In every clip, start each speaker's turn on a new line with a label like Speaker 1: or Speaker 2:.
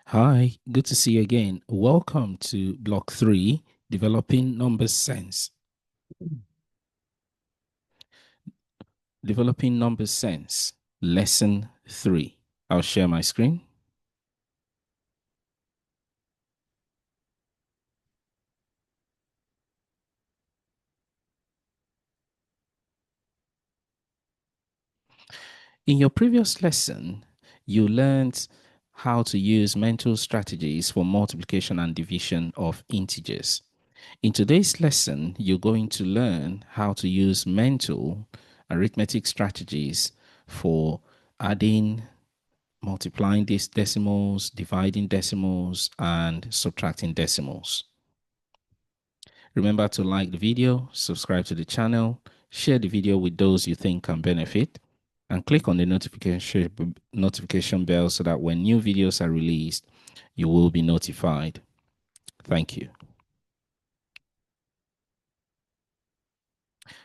Speaker 1: Hi, good to see you again. Welcome to Block 3, Developing Numbers Sense. Developing Numbers Sense, Lesson 3. I'll share my screen. In your previous lesson, you learned how to use mental strategies for multiplication and division of integers. In today's lesson, you're going to learn how to use mental arithmetic strategies for adding, multiplying these decimals, dividing decimals, and subtracting decimals. Remember to like the video, subscribe to the channel, share the video with those you think can benefit, and click on the notification bell so that when new videos are released, you will be notified. Thank you.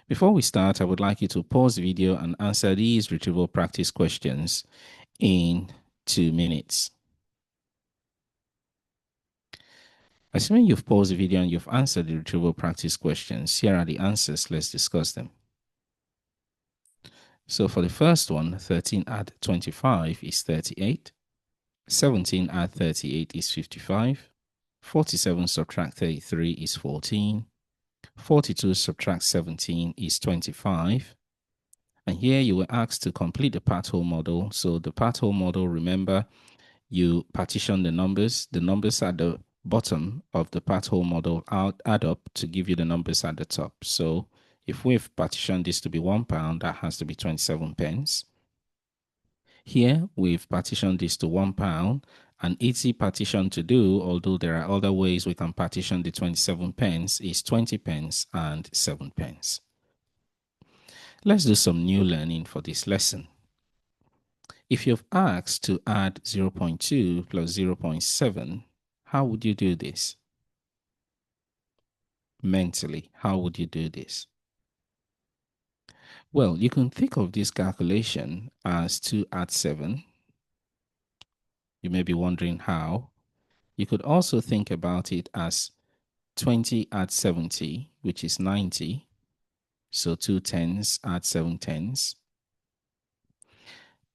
Speaker 1: Before we start, I would like you to pause the video and answer these retrieval practice questions in 2 minutes. Assuming you've paused the video and you've answered the retrieval practice questions, here are the answers. Let's discuss them. So for the first one, 13 add 25 is 38. 17 add 38 is 55. 47 subtract 33 is 14. 42 subtract 17 is 25. And here you were asked to complete the part-whole model. So the part-whole model, remember, you partition the numbers. The numbers at the bottom of the part-whole model add up to give you the numbers at the top. So if we've partitioned this to be £1, that has to be 27 pence. Here we've partitioned this to £1, an easy partition to do, although there are other ways we can partition the 27 pence, is 20 pence and 7 pence. Let's do some new learning for this lesson. If you've asked to add 0.2 plus 0.7, how would you do this? Mentally, how would you do this? Well, you can think of this calculation as 2 add 7. You may be wondering how. You could also think about it as 20 add 70, which is 90. So 2 tens add 7 tens.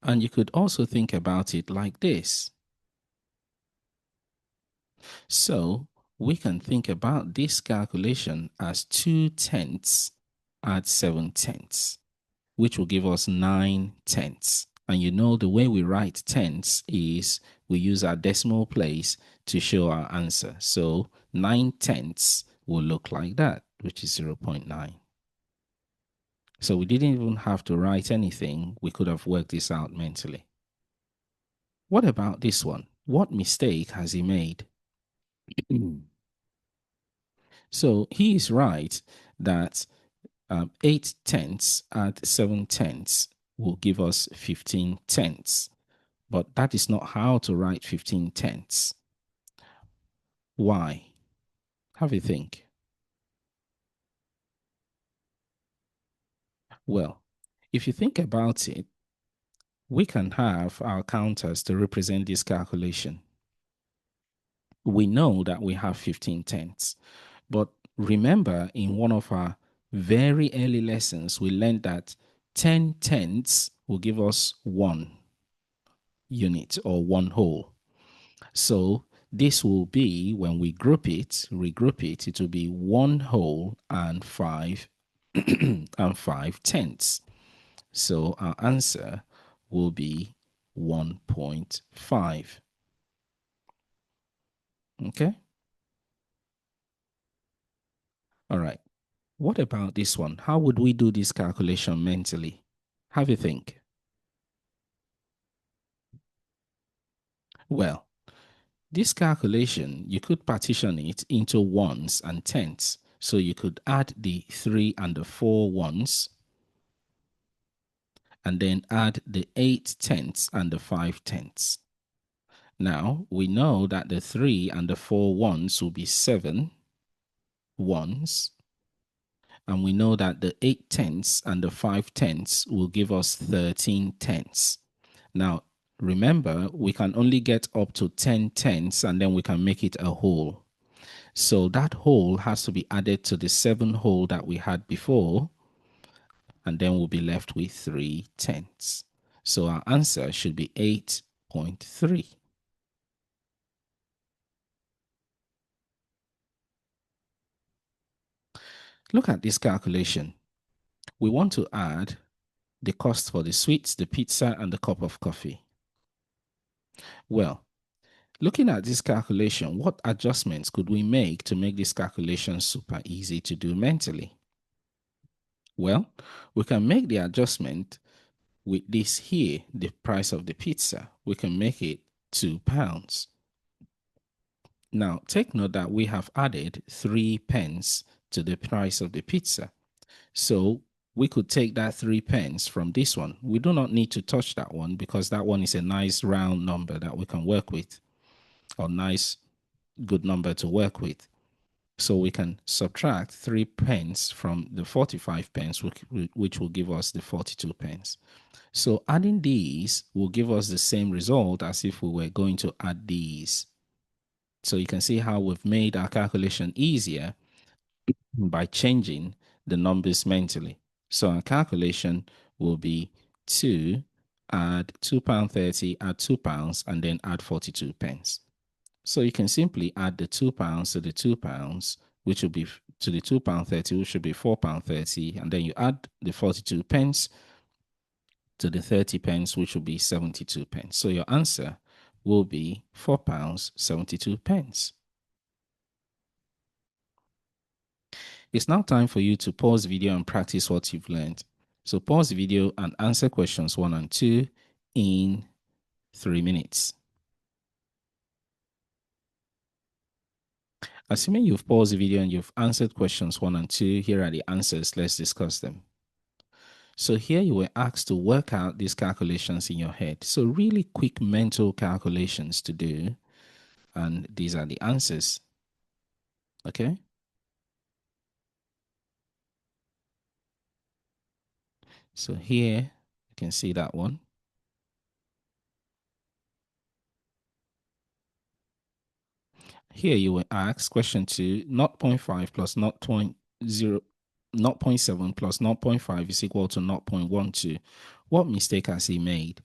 Speaker 1: And you could also think about it like this. So we can think about this calculation as 2 tenths add 7 tenths, which will give us 9 tenths. And you know the way we write tenths is we use our decimal place to show our answer. So 9 tenths will look like that, which is 0.9. So we didn't even have to write anything. We could have worked this out mentally. What about this one? What mistake has he made? So he is right that 8 tenths add 7 tenths will give us 15 tenths. But that is not how to write 15 tenths. Why? Have a think. Well, if you think about it, we can have our counters to represent this calculation. We know that we have 15 tenths. But remember, in one of our very early lessons, we learned that 10 tenths will give us 1 unit or 1 whole. So this will be, when we regroup it, it will be 1 whole and 5 and 5 tenths. So our answer will be 1.5. Okay? All right. What about this one? How would we do this calculation mentally? Have a think. Well, this calculation, you could partition it into ones and tenths. So you could add the 3 and the 4 ones, and then add the 8 tenths and the 5 tenths. Now, we know that the 3 and the 4 ones will be 7 ones, and we know that the 8 tenths and the 5 tenths will give us 13 tenths. Now, Remember, we can only get up to 10 tenths and then we can make it a whole. So that whole has to be added to the 7 whole that we had before, and then we'll be left with 3 tenths. So our answer should be 8.3. Look at this calculation. We want to add the cost for the sweets, the pizza, and the cup of coffee. Well, looking at this calculation, what adjustments could we make to make this calculation super easy to do mentally? Well, we can make the adjustment with this here, the price of the pizza. We can make it £2. Now, take note that we have added 3 pence to the price of the pizza. So we could take that 3 pence from this one. We do not need to touch that one because that one is a nice round number that we can work with, or nice good number to work with. So we can subtract 3 pence from the 45 pence, which will give us the 42 pence. So adding these will give us the same result as if we were going to add these. So you can see how we've made our calculation easier by changing the numbers mentally. So our calculation will be 2, add £2.30, add £2, and then add 42 pence. So you can simply add the £2 to the £2, which will be to the £2.30, which should be £4.30, and then you add the 42 pence to the 30 pence, which will be 72 pence. So your answer will be £4.72. It's now time for you to pause the video and practice what you've learned. So pause the video and answer questions 1 and 2 in 3 minutes. Assuming you've paused the video and you've answered questions 1 and 2, here are the answers. Let's discuss them. So here you were asked to work out these calculations in your head. So really quick mental calculations to do. And these are the answers. Okay? So here you can see that one. Here you were asked question 2, 0.5 plus 0.0, 0.7 plus 0.5 is equal to 0.12. What mistake has he made?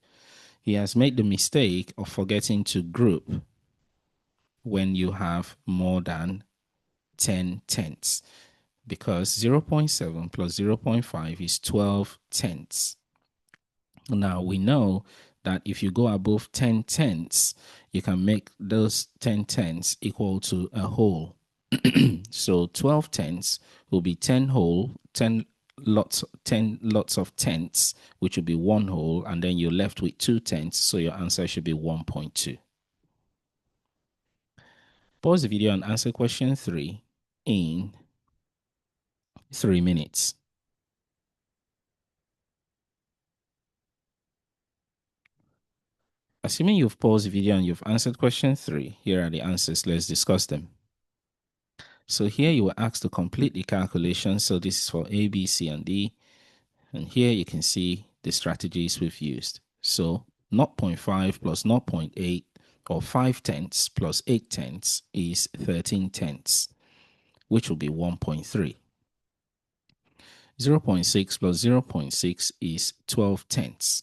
Speaker 1: He has made the mistake of forgetting to group when you have more than 10 tenths, because 0.7 plus 0.5 is 12 tenths. Now we know that if you go above 10 tenths, you can make those 10 tenths equal to a whole. So 12 tenths will be 10 whole, 10 lots of tenths, which will be 1 whole, and then you're left with 2 tenths, so your answer should be 1.2. Pause the video and answer question 3 in 3 minutes. Assuming you've paused the video and you've answered question 3, here are the answers. Let's discuss them. So here you were asked to complete the calculation. So this is for A, B, C, and D. And here you can see the strategies we've used. So 0.5 plus 0.8, or 5 tenths plus 8 tenths is 13 tenths, which will be 1.3. 0.6 plus 0.6 is 12 tenths.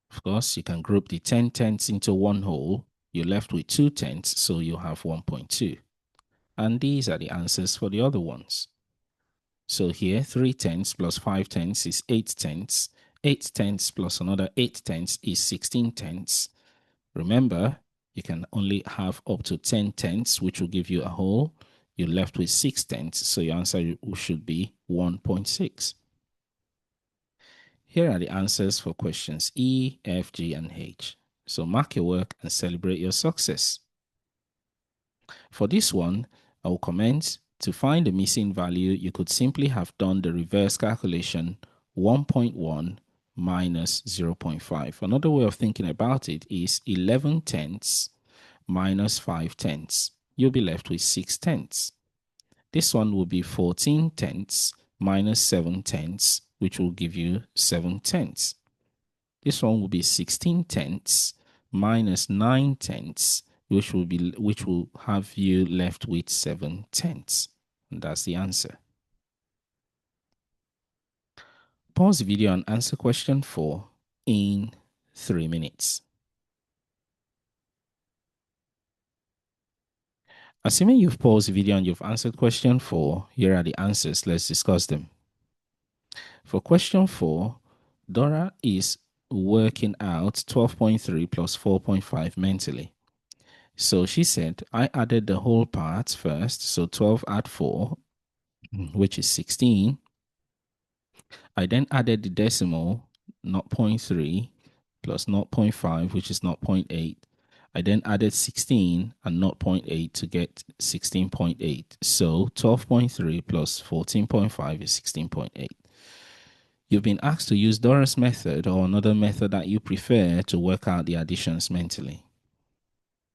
Speaker 1: Of course, you can group the 10 tenths into one whole. You're left with 2 tenths, so you have 1.2. And these are the answers for the other ones. So here, 3 tenths plus 5 tenths is 8 tenths. 8 tenths plus another 8 tenths is 16 tenths. Remember, you can only have up to 10 tenths, which will give you a whole. You're left with 6 tenths, so your answer should be 1.6. Here are the answers for questions E, F, G, and H. So mark your work and celebrate your success. For this one, I will comment, to find the missing value, you could simply have done the reverse calculation, 1.1 minus 0.5. Another way of thinking about it is 11 tenths minus 5 tenths. You'll be left with 6 tenths. This one will be 14 tenths minus 7 tenths, which will give you 7 tenths. This one will be 16 tenths minus 9 tenths, which will have you left with 7 tenths. And that's the answer. Pause the video and answer question 4 in 3 minutes. Assuming you've paused the video and you've answered question 4, here are the answers. Let's discuss them. For question 4, Dora is working out 12.3 plus 4.5 mentally. So she said, I added the whole part first. So 12 add 4, which is 16. I then added the decimal 0.3 plus 0.5, which is 0.8. I then added 16 and 0.8 to get 16.8. So 12.3 plus 14.5 is 16.8. You've been asked to use Dora's method or another method that you prefer to work out the additions mentally.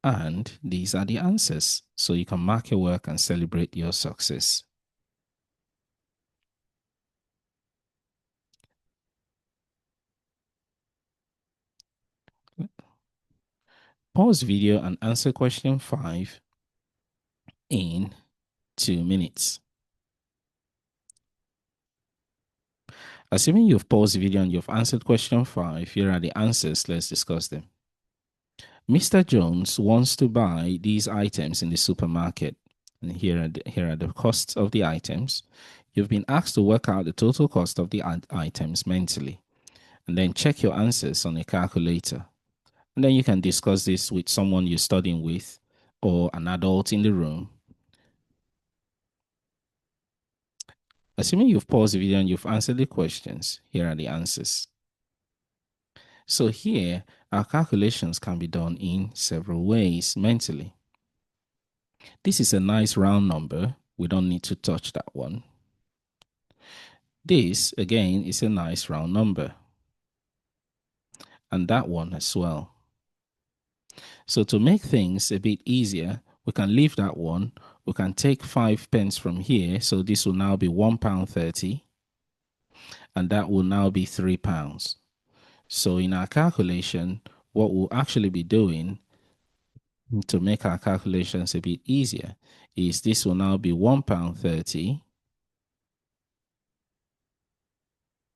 Speaker 1: And these are the answers. So you can mark your work and celebrate your success. Pause video and answer question 5 in 2 minutes. Assuming you've paused the video and you've answered question 5, here are the answers. Let's discuss them. Mr. Jones wants to buy these items in the supermarket. And here are the costs of the items. You've been asked to work out the total cost of the items mentally. And then check your answers on a calculator. And then you can discuss this with someone you're studying with or an adult in the room. Assuming you've paused the video and you've answered the questions, here are the answers. So here, our calculations can be done in several ways mentally. This is a nice round number. We don't need to touch that one. This, again, is a nice round number. And that one as well. So to make things a bit easier, we can leave that one. We can take 5 pence from here. So this will now be £1.30. And that will now be £3. So in our calculation, what we'll actually be doing to make our calculations a bit easier is this will now be £1.30.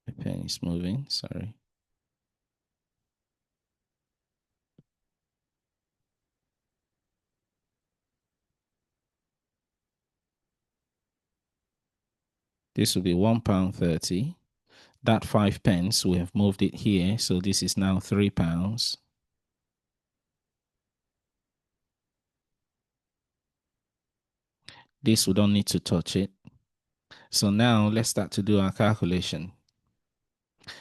Speaker 1: The pen is moving, sorry. This will be £1.30. That 5 pence, we have moved it here. So this is now £3. This, we don't need to touch it. So now let's start to do our calculation.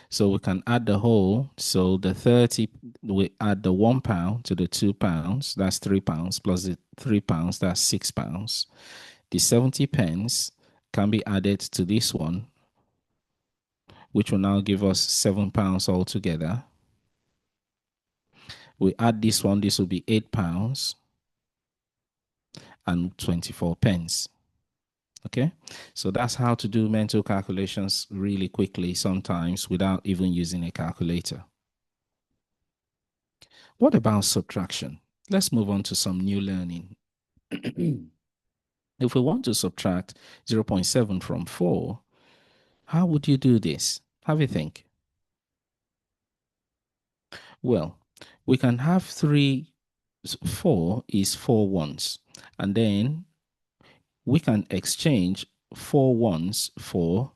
Speaker 1: So we can add the whole. So the 30, we add the £1 to the £2, that's £3, plus the £3, that's £6. The 70 pence can be added to this one, which will now give us £7 altogether. We add this one, this will be £8 and 24 pence. Okay, so that's how to do mental calculations really quickly, sometimes without even using a calculator. What about subtraction? Let's move on to some new learning. If we want to subtract 0.7 from 4, how would you do this? Have a think. Well, we can have 4 is 4 ones, and then we can exchange 4 ones for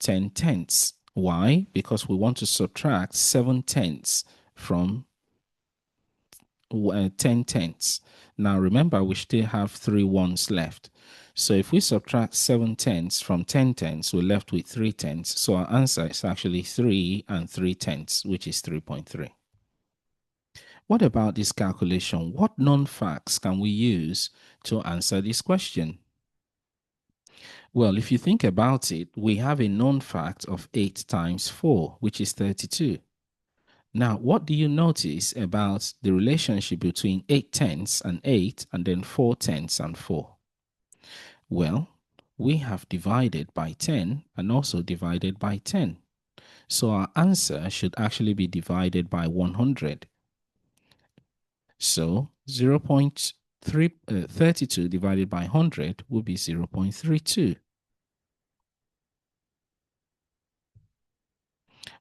Speaker 1: 10 tenths. Why? Because we want to subtract 7 tenths from 10 tenths. Now remember, we still have 3 ones left. So if we subtract 7 tenths from 10 tenths, we're left with 3 tenths. So our answer is actually 3 and 3 tenths, which is 3.3. What about this calculation? What known facts can we use to answer this question? Well, if you think about it, we have a known fact of 8 times 4, which is 32. Now, what do you notice about the relationship between 8 tenths and 8 and then 4 tenths and 4? Well, we have divided by 10 and also divided by 10. So our answer should actually be divided by 100. So 0.32 divided by 100 will be 0.32.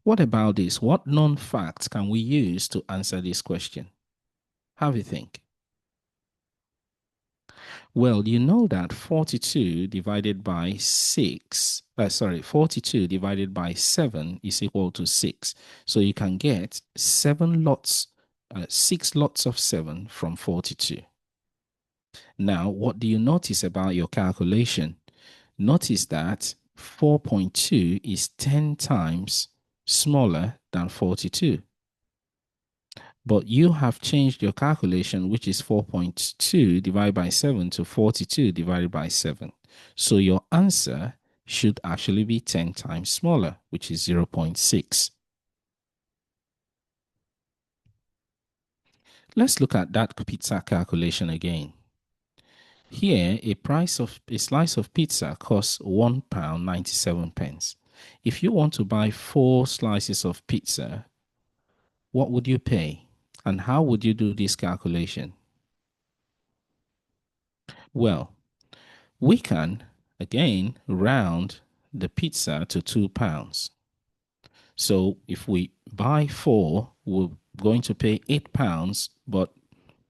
Speaker 1: What about this? What known facts can we use to answer this question? Have a think. Well, you know that 42 divided by 42 divided by 7 is equal to 6. So you can get 6 lots of 7 from 42. Now, what do you notice about your calculation? Notice that 4.2 is 10 times smaller than 42. But you have changed your calculation, which is 4.2 divided by 7 to 42 divided by 7. So your answer should actually be 10 times smaller, which is 0.6. Let's look at that pizza calculation again. Here, a slice of pizza costs £1.97. If you want to buy 4 slices of pizza, what would you pay? And how would you do this calculation? Well, we can, again, round the pizza to £2. So if we buy 4, we're going to pay £8, but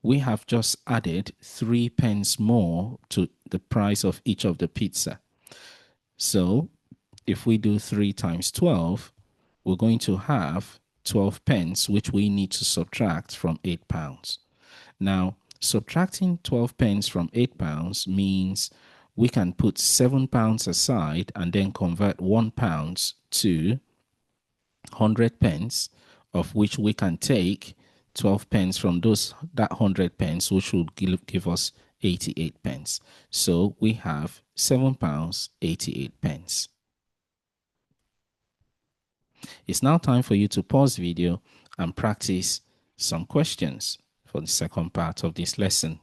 Speaker 1: we have just added 3 pence more to the price of each of the pizza. So if we do 3 times 12, we're going to have 12 pence, which we need to subtract from £8. Now, subtracting 12 pence from £8 means we can put £7 aside and then convert £1 to 100 pence, of which we can take 12 pence from that 100 pence, which will give us 88 pence. So we have £7, 88 pence. It's now time for you to pause the video and practice some questions for the second part of this lesson.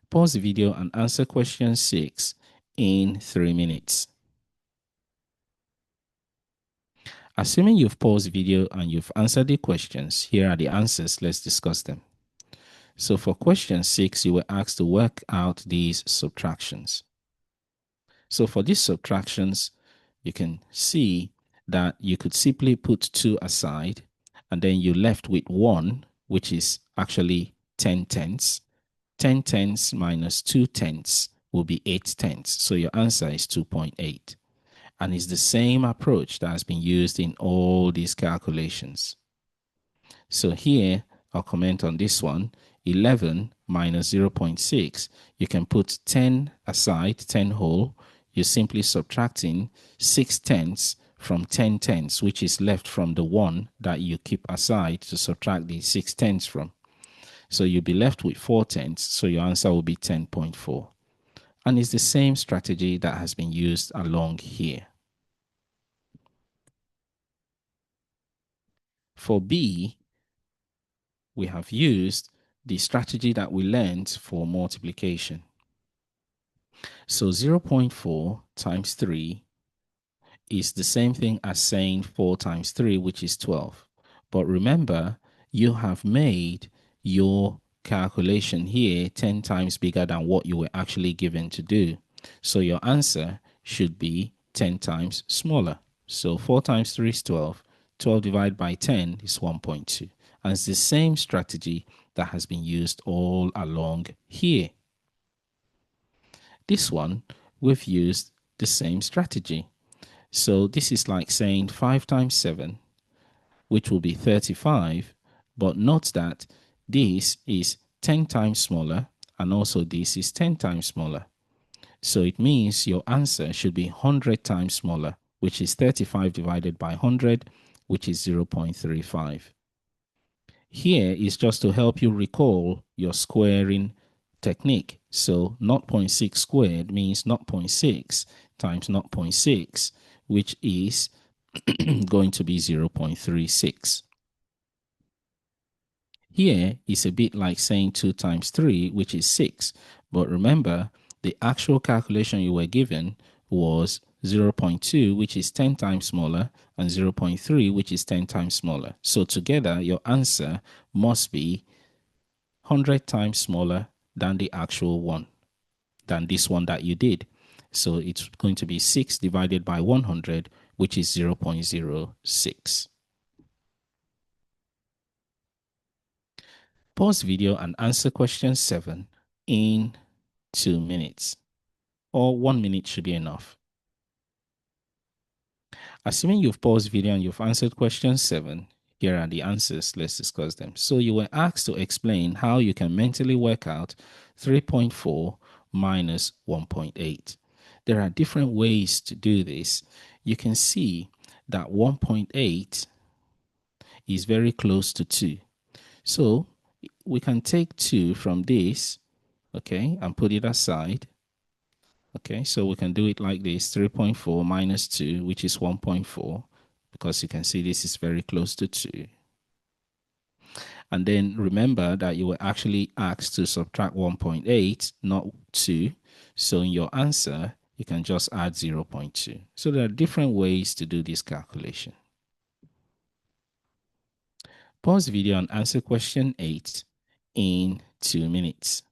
Speaker 1: Pause the video and answer question 6 in 3 minutes. Assuming you've paused the video and you've answered the questions, here are the answers. Let's discuss them. So for question 6, you were asked to work out these subtractions. So for these subtractions, you can see that you could simply put 2 aside, and then you're left with 1, which is actually 10 tenths. 10 tenths minus 2 tenths will be 8 tenths. So your answer is 2.8. And it's the same approach that has been used in all these calculations. So here, I'll comment on this one. 11 minus 0.6, you can put 10 aside, 10 whole. You're simply subtracting 6 tenths from 10 tenths, which is left from the 1 that you keep aside to subtract the 6 tenths from. So you'll be left with 4 tenths, so your answer will be 10.4. And it's the same strategy that has been used along here. For B, we have used the strategy that we learned for multiplication. So 0.4 times 3 is the same thing as saying 4 times 3, which is 12. But remember, you have made your calculation here 10 times bigger than what you were actually given to do. So your answer should be 10 times smaller. So 4 times 3 is 12. 12 divided by 10 is 1.2. And it's the same strategy that has been used all along here. This one, we've used the same strategy. So this is like saying 5 times 7, which will be 35. But note that this is 10 times smaller, and also this is 10 times smaller. So it means your answer should be 100 times smaller, which is 35 divided by 100, which is 0.35. Here is just to help you recall your squaring technique. So 0.6 squared means 0.6 times 0.6, which is going to be 0.36. Here is a bit like saying 2 times 3, which is 6. But remember, the actual calculation you were given was 0.2, which is 10 times smaller, and 0.3, which is 10 times smaller. So together, your answer must be 100 times smaller than the actual one, than this one that you did. So it's going to be 6 divided by 100, which is 0.06. Pause video and answer question 7 in 2 minutes, or 1 minute should be enough. Assuming you've paused video and you've answered question 7, here are the answers. Let's discuss them. So you were asked to explain how you can mentally work out 3.4 minus 1.8. There are different ways to do this. You can see that 1.8 is very close to 2. So we can take 2 from this, okay, and put it aside. Okay, so we can do it like this, 3.4 minus 2, which is 1.4, because you can see this is very close to 2. And then remember that you were actually asked to subtract 1.8, not 2. So in your answer, you can just add 0.2. So there are different ways to do this calculation. Pause video and answer question 8 in 2 minutes.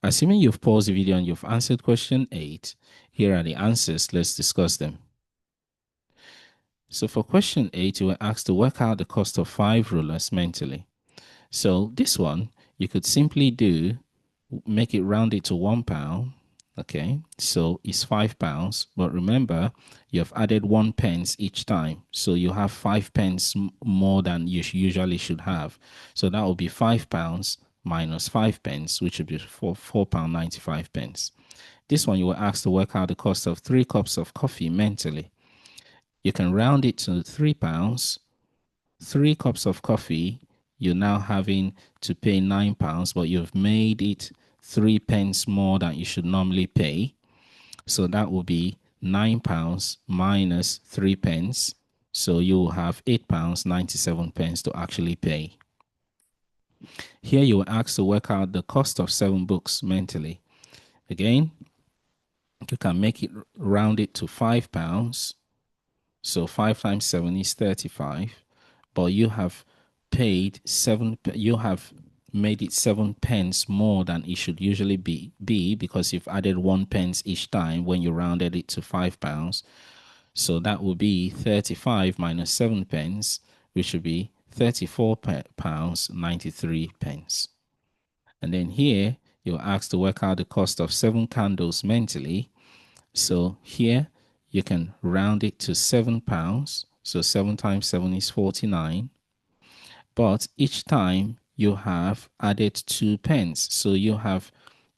Speaker 1: Assuming you've paused the video and you've answered question 8, here are the answers. Let's discuss them. So for question 8, you were asked to work out the cost of 5 rulers mentally. So this one, you could simply do, make it rounded to £1. Okay, so it's £5. But remember, you have added 1 pence each time. So you have 5 pence more than you usually should have. So that will be £5 minus 5 pence, which would be £4.95. This one, you were asked to work out the cost of 3 cups of coffee mentally. You can round it to £3. 3 cups of coffee, you're now having to pay £9, but you've made it 3 pence more than you should normally pay. So that will be £9 minus 3 pence. So you will have £8.97 to actually pay. Here you were asked to work out the cost of 7 books mentally. Again, you can make it round it to £5. So 5 times 7 is 35. But you have paid you have made it 7 pence more than it should usually be because you've added 1 pence each time when you rounded it to £5. So that will be 35 minus 7 pence, which would be £34.93. And then here you're asked to work out the cost of 7 candles mentally. So here you can round it to £7. So 7 times 7 is 49. But each time you have added 2 pence. So you have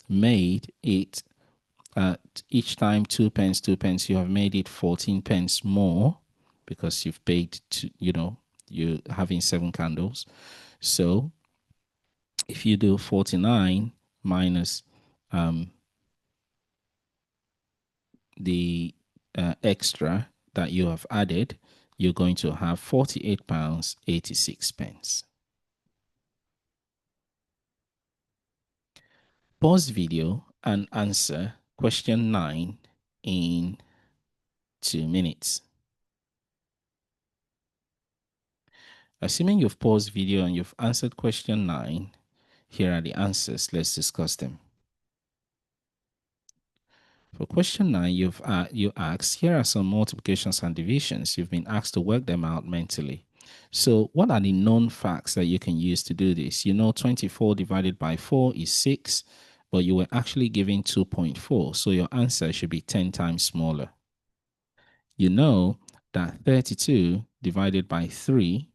Speaker 1: made it, each time 2 pence, 2 pence, you have made it 14 pence more because you've paid, you're having 7 candles. So if you do 49 minus the extra that you have added, you're going to have £48.86. Pause video and answer question 9 in 2 minutes. Assuming you've paused video and you've answered question 9, here are the answers. Let's discuss them. For question 9, you asked, here are some multiplications and divisions. You've been asked to work them out mentally. So what are the known facts that you can use to do this? You know 24 divided by 4 is 6, but you were actually given 2.4, so your answer should be 10 times smaller. You know that 32 divided by 3,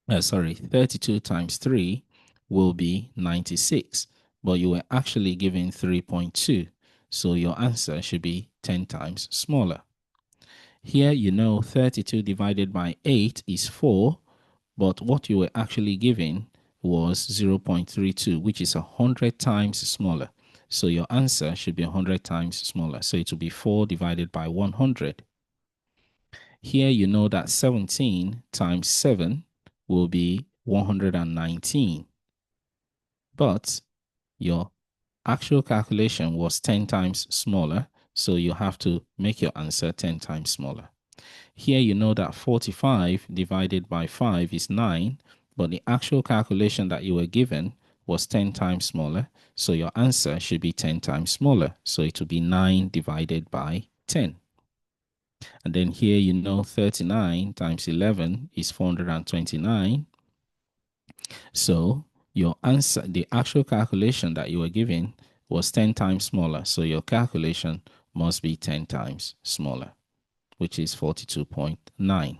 Speaker 1: 32 times 3 will be 96, but you were actually given 3.2. So your answer should be 10 times smaller. Here you know 32 divided by 8 is 4, but what you were actually given was 0.32, which is 100 times smaller. So your answer should be 100 times smaller. So it will be 4 divided by 100. Here you know that 17 times 7 will be 119. But your actual calculation was 10 times smaller, so you have to make your answer 10 times smaller. Here you know that 45 divided by 5 is 9, but the actual calculation that you were given was 10 times smaller, so your answer should be 10 times smaller. So it will be 9 divided by 10. And then here you know 39 times 11 is 429. So your answer, the actual calculation that you were given was 10 times smaller. So your calculation must be 10 times smaller, which is 42.9.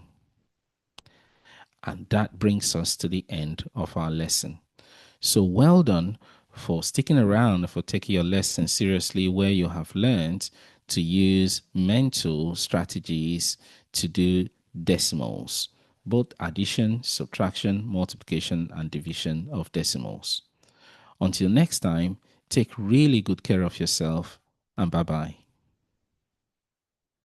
Speaker 1: And that brings us to the end of our lesson. So well done for sticking around, for taking your lesson seriously, where you have learned to use mental strategies to do decimals, both addition, subtraction, multiplication, and division of decimals. Until next time, take really good care of yourself, and bye-bye.